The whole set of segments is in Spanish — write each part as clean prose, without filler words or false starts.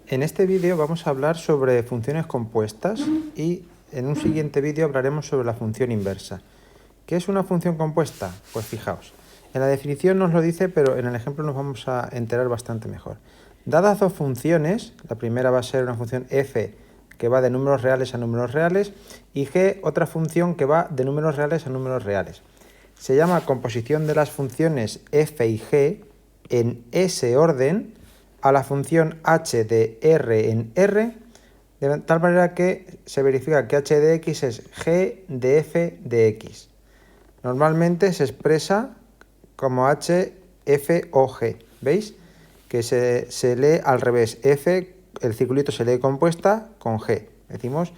En este vídeo vamos a hablar sobre funciones compuestas y en un siguiente vídeo hablaremos sobre la función inversa. ¿Qué es una función compuesta? Pues fijaos, en la definición nos lo dice, pero en el ejemplo nos vamos a enterar bastante mejor. Dadas dos funciones, la primera va a ser una función f que va de números reales a números reales y g otra función que va de números reales a números reales. Se llama composición de las funciones f y g en ese orden a la función h de r en r, de tal manera que se verifica que h de x es g de f de x. Normalmente se expresa como h, f o g. ¿Veis? Que se lee al revés. F, el circulito se lee compuesta con g. Decimos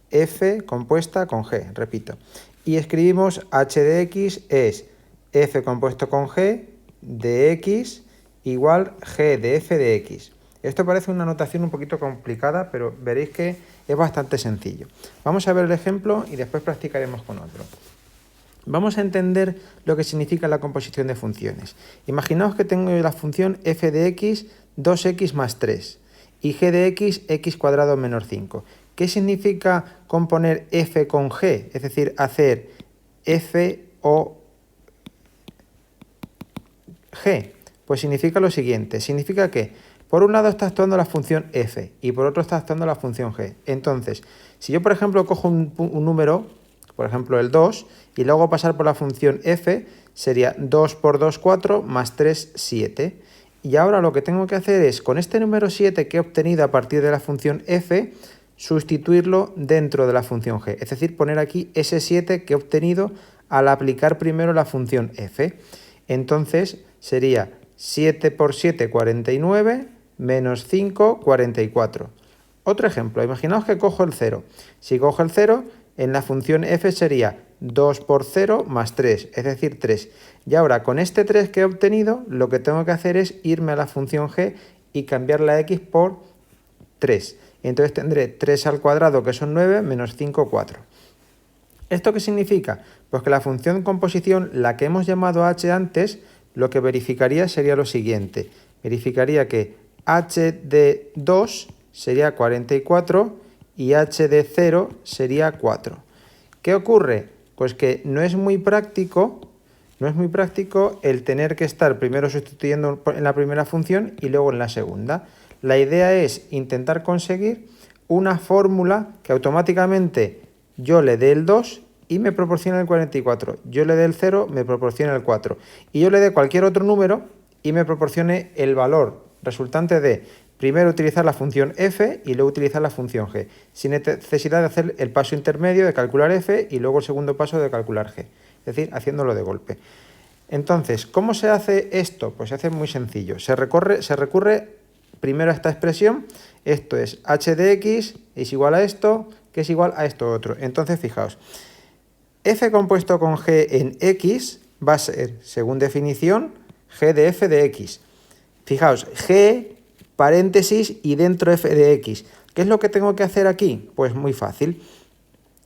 f compuesta con g, repito. Y escribimos h de x es f compuesto con g de x igual g de f de x. Esto parece una notación un poquito complicada, pero veréis que es bastante sencillo. Vamos a ver el ejemplo y después practicaremos con otro. Vamos a entender lo que significa la composición de funciones. Imaginaos que tengo la función f de x 2x más 3 y g de x, x cuadrado menos 5. ¿Qué significa componer f con g? Es decir, hacer f o g. Pues significa lo siguiente, significa que por un lado está actuando la función f y por otro está actuando la función g. Entonces, si yo por ejemplo cojo un número, por ejemplo el 2, y luego pasar por la función f, sería 2 por 2, 4, más 3, 7. Y ahora lo que tengo que hacer es, con este número 7 que he obtenido a partir de la función f, sustituirlo dentro de la función g. Es decir, poner aquí ese 7 que he obtenido al aplicar primero la función f. Entonces sería 7 por 7, 49, menos 5, 44. Otro ejemplo, imaginaos que cojo el 0. Si cojo el 0, en la función f sería 2 por 0 más 3, es decir, 3. Y ahora, con este 3 que he obtenido, lo que tengo que hacer es irme a la función g y cambiar la x por 3. Entonces tendré 3 al cuadrado, que son 9, menos 5, 4. ¿Esto qué significa? Pues que la función composición, la que hemos llamado h antes, lo que verificaría sería lo siguiente. Verificaría que h de 2 sería 44 y h de 0 sería 4. ¿Qué ocurre? Pues que no es muy práctico el tener que estar primero sustituyendo en la primera función y luego en la segunda. La idea es intentar conseguir una fórmula que automáticamente yo le dé el 2 y me proporciona el 44. Yo le dé el 0, me proporciona el 4. Y yo le dé cualquier otro número y me proporcione el valor resultante de primero utilizar la función f y luego utilizar la función g, sin necesidad de hacer el paso intermedio de calcular f y luego el segundo paso de calcular g. Es decir, haciéndolo de golpe. Entonces, ¿cómo se hace esto? Pues se hace muy sencillo. Se recurre primero a esta expresión. Esto es h de x es igual a esto, que es igual a esto otro. Entonces, fijaos, f compuesto con g en x va a ser, según definición, g de f de x. Fijaos, g, paréntesis y dentro f de x. ¿Qué es lo que tengo que hacer aquí? Pues muy fácil.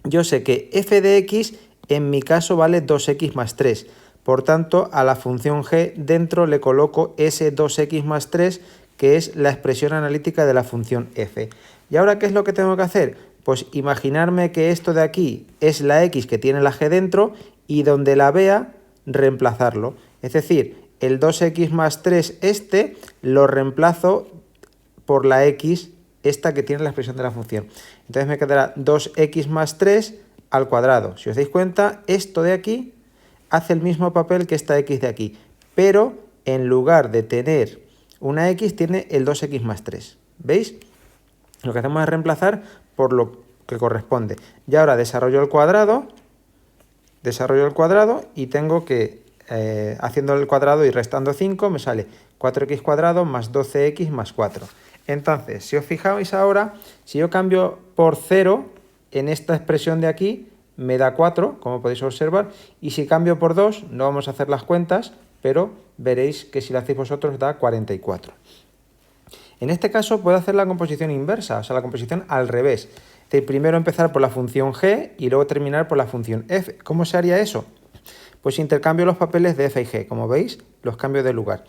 Yo sé que f de x en mi caso vale 2x más 3. Por tanto, a la función g dentro le coloco ese 2x más 3, que es la expresión analítica de la función f. ¿Y ahora qué es lo que tengo que hacer? Pues imaginarme que esto de aquí es la x que tiene la g dentro y donde la vea, reemplazarlo. Es decir, el 2x más 3 este lo reemplazo por la x esta que tiene la expresión de la función. Entonces me quedará 2x más 3 al cuadrado. Si os dais cuenta, esto de aquí hace el mismo papel que esta x de aquí, pero en lugar de tener una x tiene el 2x más 3. ¿Veis? Lo que hacemos es reemplazar por lo que corresponde. Y ahora desarrollo el cuadrado y tengo que, haciendo el cuadrado y restando 5, me sale 4x cuadrado más 12x más 4. Entonces, si os fijáis ahora, si yo cambio por 0 en esta expresión de aquí, me da 4, como podéis observar, y si cambio por 2, no vamos a hacer las cuentas, pero veréis que si lo hacéis vosotros da 44. En este caso puedo hacer la composición inversa, o sea, la composición al revés. Es decir, primero empezar por la función g y luego terminar por la función f. ¿Cómo se haría eso? Pues intercambio los papeles de f y g, como veis, los cambio de lugar.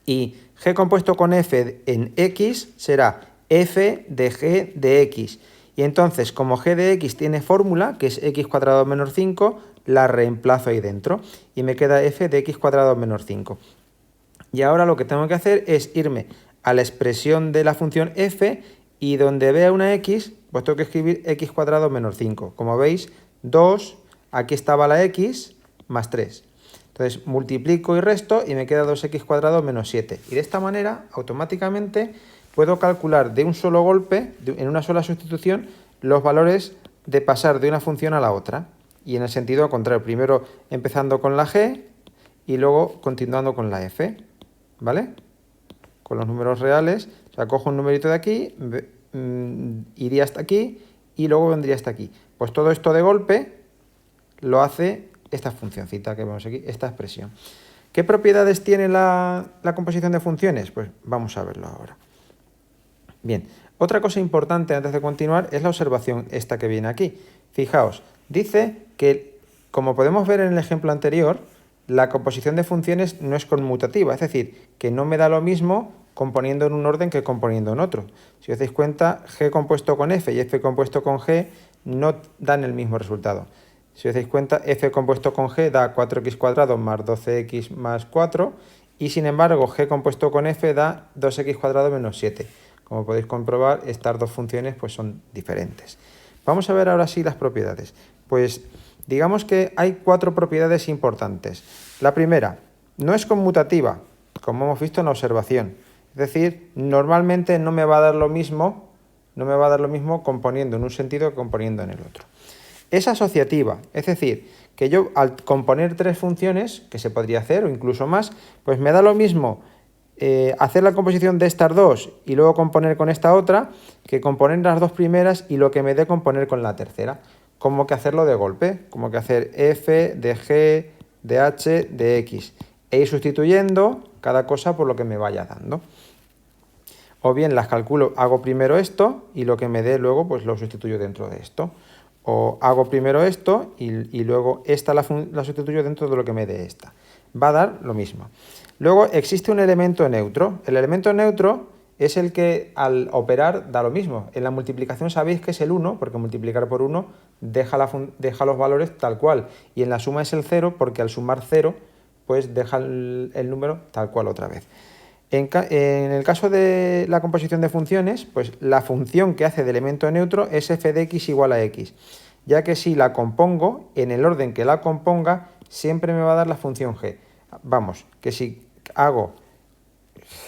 Y g compuesto con f en x será f de g de x. Y entonces, como g de x tiene fórmula, que es x cuadrado menos 5, la reemplazo ahí dentro. Y me queda f de x cuadrado menos 5. Y ahora lo que tengo que hacer es irme a la expresión de la función f y donde vea una x, pues tengo que escribir x cuadrado menos 5. Como veis, 2, aquí estaba la x, más 3. Entonces multiplico y resto y me queda 2x cuadrado menos 7. Y de esta manera, automáticamente, puedo calcular de un solo golpe, en una sola sustitución, los valores de pasar de una función a la otra. Y en el sentido contrario, primero empezando con la g y luego continuando con la f. ¿Vale? Con los números reales, o sea, cojo un numerito de aquí, iría hasta aquí y luego vendría hasta aquí. Pues todo esto de golpe lo hace esta funcioncita que vemos aquí, esta expresión. ¿Qué propiedades tiene la composición de funciones? Pues vamos a verlo ahora. Bien, otra cosa importante antes de continuar es la observación esta que viene aquí. Fijaos, dice que, como podemos ver en el ejemplo anterior, la composición de funciones no es conmutativa, es decir, que no me da lo mismo componiendo en un orden que componiendo en otro. Si os dais cuenta, g compuesto con f y f compuesto con g no dan el mismo resultado. Si os dais cuenta, f compuesto con g da 4x cuadrado más 12x más 4 y sin embargo g compuesto con f da 2x cuadrado menos 7. Como podéis comprobar, estas dos funciones pues, son diferentes. Vamos a ver ahora sí las propiedades. Pues digamos que hay 4 propiedades importantes. La primera, no es conmutativa, como hemos visto en la observación. Es decir, normalmente no me va a dar lo mismo componiendo en un sentido que componiendo en el otro. Es asociativa, es decir, que yo al componer 3 funciones, que se podría hacer o incluso más, pues me da lo mismo hacer la composición de estas dos y luego componer con esta otra que componer las dos primeras y lo que me dé componer con la tercera. Como que hacerlo de golpe, como que hacer f de g de h de x e ir sustituyendo cada cosa por lo que me vaya dando. O bien las calculo, hago primero esto y lo que me dé luego pues lo sustituyo dentro de esto. O hago primero esto y luego esta la sustituyo dentro de lo que me dé esta. Va a dar lo mismo. Luego existe un elemento neutro. El elemento neutro es el que al operar da lo mismo. En la multiplicación sabéis que es el 1, porque multiplicar por 1 deja los valores tal cual. Y en la suma es el 0, porque al sumar 0, pues deja el número tal cual otra vez. En el caso de la composición de funciones, pues la función que hace de elemento neutro es f de x igual a x, ya que si la compongo, en el orden que la componga, siempre me va a dar la función g. Vamos, que si hago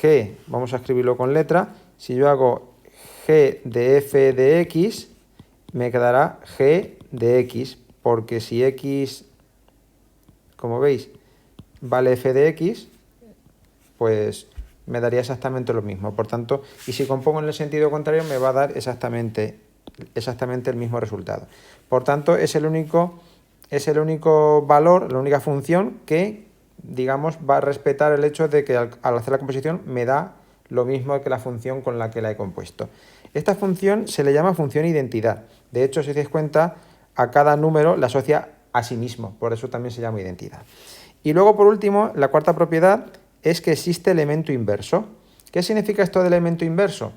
g, vamos a escribirlo con letra, si yo hago g de f de x, me quedará g de x, porque si x, como veis, vale f de x, pues me daría exactamente lo mismo. Por tanto, y si compongo en el sentido contrario, me va a dar exactamente el mismo resultado. Por tanto, es el único valor, la única función que, digamos, va a respetar el hecho de que al hacer la composición me da lo mismo que la función con la que la he compuesto. Esta función se le llama función identidad. De hecho, si os dais cuenta, a cada número la asocia a sí mismo, por eso también se llama identidad. Y luego, por último, la cuarta propiedad es que existe elemento inverso. ¿Qué significa esto de elemento inverso?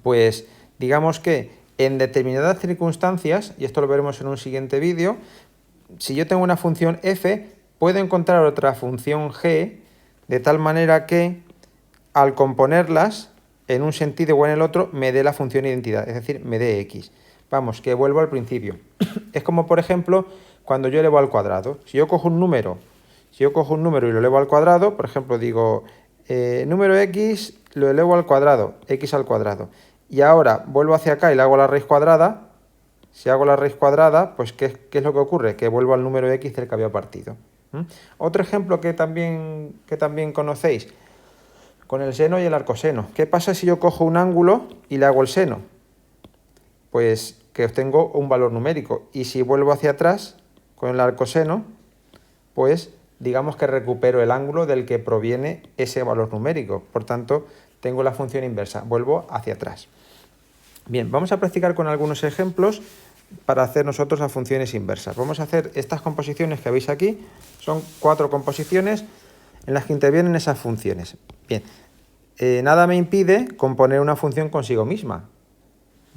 Pues digamos que en determinadas circunstancias, y esto lo veremos en un siguiente vídeo, si yo tengo una función f, puedo encontrar otra función g de tal manera que al componerlas en un sentido o en el otro me dé la función identidad, es decir, me dé x. Vamos, que vuelvo al principio. Es como, por ejemplo, cuando yo elevo al cuadrado. Si yo cojo un número y lo elevo al cuadrado, por ejemplo, digo, número x lo elevo al cuadrado, x al cuadrado. Y ahora vuelvo hacia acá y le hago la raíz cuadrada. Si hago la raíz cuadrada, pues ¿qué es lo que ocurre? Que vuelvo al número x del que había partido. Otro ejemplo que también conocéis, con el seno y el arcoseno. ¿Qué pasa si yo cojo un ángulo y le hago el seno? Pues que obtengo un valor numérico. Y si vuelvo hacia atrás con el arcoseno, pues digamos que recupero el ángulo del que proviene ese valor numérico. Por tanto, tengo la función inversa. Vuelvo hacia atrás. Bien, vamos a practicar con algunos ejemplos para hacer nosotros las funciones inversas. Vamos a hacer estas composiciones que veis aquí. Son 4 composiciones en las que intervienen esas funciones. Bien, nada me impide componer una función consigo misma.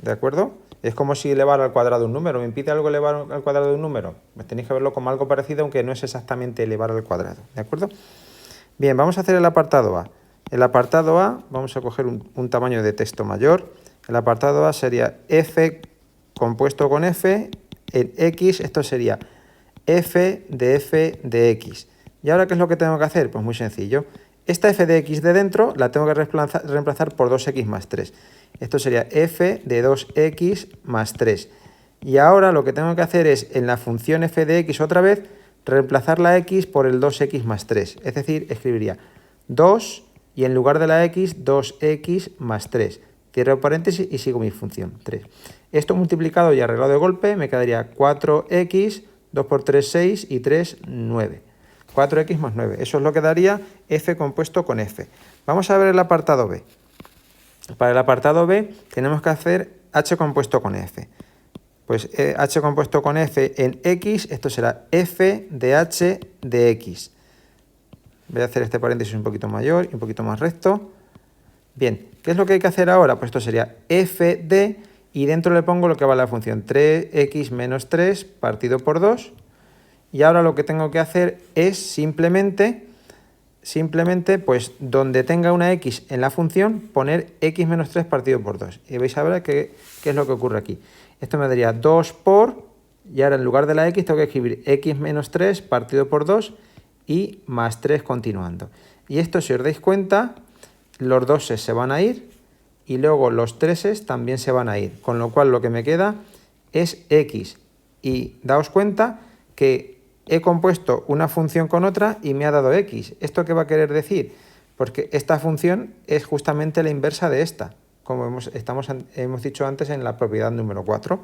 ¿De acuerdo? Es como si elevar al cuadrado un número. ¿Me impide algo elevar al cuadrado de un número? Pues tenéis que verlo como algo parecido, aunque no es exactamente elevar al cuadrado. ¿De acuerdo? Bien, vamos a hacer el apartado A. El apartado A, vamos a coger un tamaño de texto mayor. El apartado A sería f compuesto con f en x. Esto sería f de x. ¿Y ahora qué es lo que tengo que hacer? Pues muy sencillo. Esta f de x de dentro la tengo que reemplazar por 2x más 3. Esto sería f de 2x más 3. Y ahora lo que tengo que hacer es, en la función f de x otra vez, reemplazar la x por el 2x más 3. Es decir, escribiría 2 y en lugar de la x, 2x más 3. Cierro paréntesis y sigo mi función, 3. Esto multiplicado y arreglado de golpe me quedaría 4x, 2 por 3, 6 y 3, 9. 4x más 9. Eso es lo que daría f compuesto con f. Vamos a ver el apartado B. Para el apartado B tenemos que hacer h compuesto con f. Pues h compuesto con f en x, esto será f de h de x. Voy a hacer este paréntesis un poquito mayor y un poquito más recto. Bien, ¿qué es lo que hay que hacer ahora? Pues esto sería f de, y dentro le pongo lo que vale la función 3x menos 3 partido por 2. Y ahora lo que tengo que hacer es simplemente, pues donde tenga una x en la función, poner x menos 3 partido por 2. Y vais a ver qué es lo que ocurre aquí. Esto me daría 2 por, y ahora en lugar de la x tengo que escribir x menos 3 partido por 2 y más 3 continuando. Y esto, si os dais cuenta, los 2 se van a ir y luego los 3 también se van a ir. Con lo cual lo que me queda es x. Y daos cuenta que he compuesto una función con otra y me ha dado x. ¿Esto qué va a querer decir? Porque esta función es justamente la inversa de esta, como hemos dicho antes en la propiedad número 4.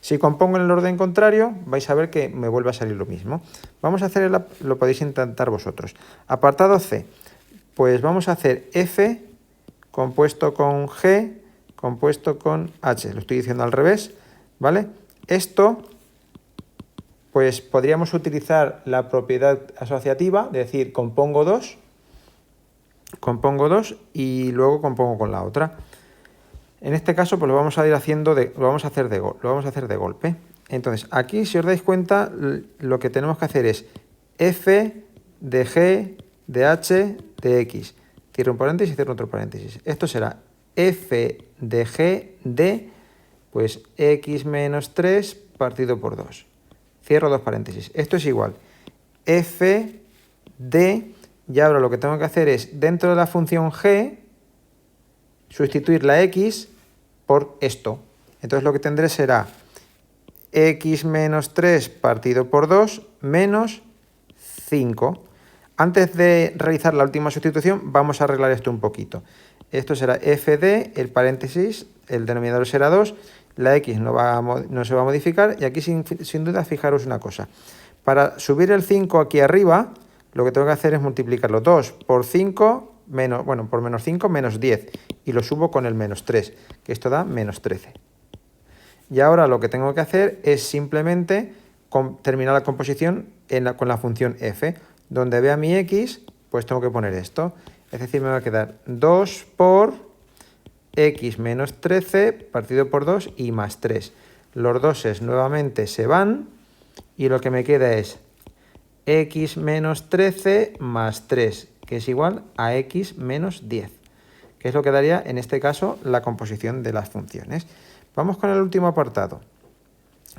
Si compongo en el orden contrario, vais a ver que me vuelve a salir lo mismo. Vamos a hacer, lo podéis intentar vosotros. Apartado C, pues vamos a hacer f compuesto con g compuesto con h. Lo estoy diciendo al revés, ¿vale? Esto, pues podríamos utilizar la propiedad asociativa, es decir, compongo dos y luego compongo con la otra. En este caso, pues lo vamos a ir haciendo lo vamos a hacer de golpe. Entonces, aquí, si os dais cuenta, lo que tenemos que hacer es f de g de h de x. Cierro un paréntesis y cierro otro paréntesis. Esto será f de g de, pues, x menos 3 partido por 2. Cierro dos paréntesis. Esto es igual. F de, y ahora lo que tengo que hacer es, dentro de la función g, sustituir la x por esto. Entonces lo que tendré será x menos 3 partido por 2 menos 5. Antes de realizar la última sustitución, vamos a arreglar esto un poquito. Esto será f de, el paréntesis, el denominador será 2, la x no se va a modificar, y aquí sin duda fijaros una cosa. Para subir el 5 aquí arriba, lo que tengo que hacer es multiplicarlo 2 por 5, por menos 5, menos 10, y lo subo con el menos 3, que esto da menos 13. Y ahora lo que tengo que hacer es simplemente terminar la composición con la función f. Donde vea mi x, pues tengo que poner esto. Es decir, me va a quedar 2 por x menos 13 partido por 2 y más 3. Los doses nuevamente se van y lo que me queda es x menos 13 más 3, que es igual a x menos 10, que es lo que daría en este caso la composición de las funciones. Vamos con el último apartado.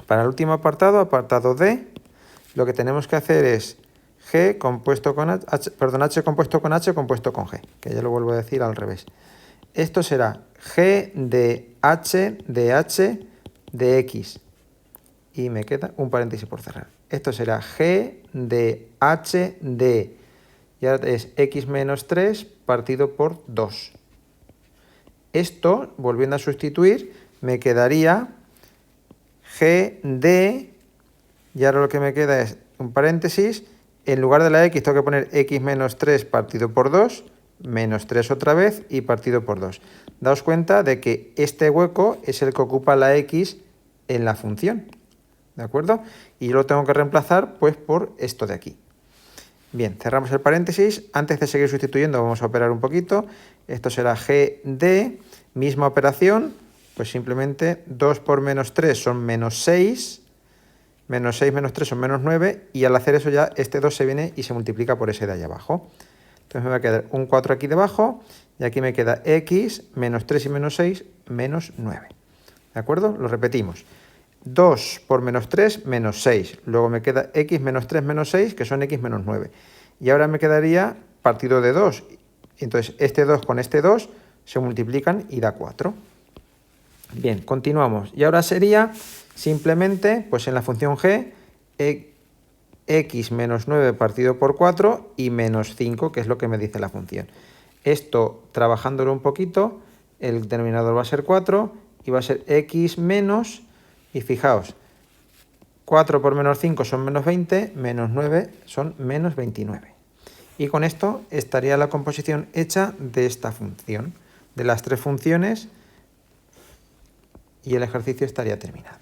Para el último apartado, apartado D, lo que tenemos que hacer es h compuesto con h compuesto con h compuesto con g, que ya lo vuelvo a decir al revés. Esto será g de h de x. Y me queda un paréntesis por cerrar. Esto será g de h de, y ahora es x menos 3 partido por 2. Esto, volviendo a sustituir, me quedaría g de, y ahora lo que me queda es un paréntesis, en lugar de la x tengo que poner x menos 3 partido por 2, menos 3 otra vez y partido por 2. Daos cuenta de que este hueco es el que ocupa la x en la función, ¿de acuerdo? Y lo tengo que reemplazar pues por esto de aquí. Bien, cerramos el paréntesis. Antes de seguir sustituyendo vamos a operar un poquito. Esto será GD, misma operación, pues simplemente 2 por menos 3 son menos 6, menos 6 menos 3 son menos 9, y al hacer eso ya este 2 se viene y se multiplica por ese de allá abajo. Entonces me va a quedar un 4 aquí debajo, y aquí me queda x menos 3 y menos 6, menos 9. ¿De acuerdo? Lo repetimos. 2 por menos 3, menos 6. Luego me queda x menos 3 menos 6, que son x menos 9. Y ahora me quedaría partido de 2. Entonces este 2 con este 2 se multiplican y da 4. Bien, continuamos. Y ahora sería simplemente, pues en la función g, x menos 9 partido por 4 y menos 5, que es lo que me dice la función. Esto, trabajándolo un poquito, el denominador va a ser 4 y va a ser x menos, y fijaos, 4 por menos 5 son menos 20, menos 9 son menos 29. Y con esto estaría la composición hecha de esta función, de las tres funciones, y el ejercicio estaría terminado.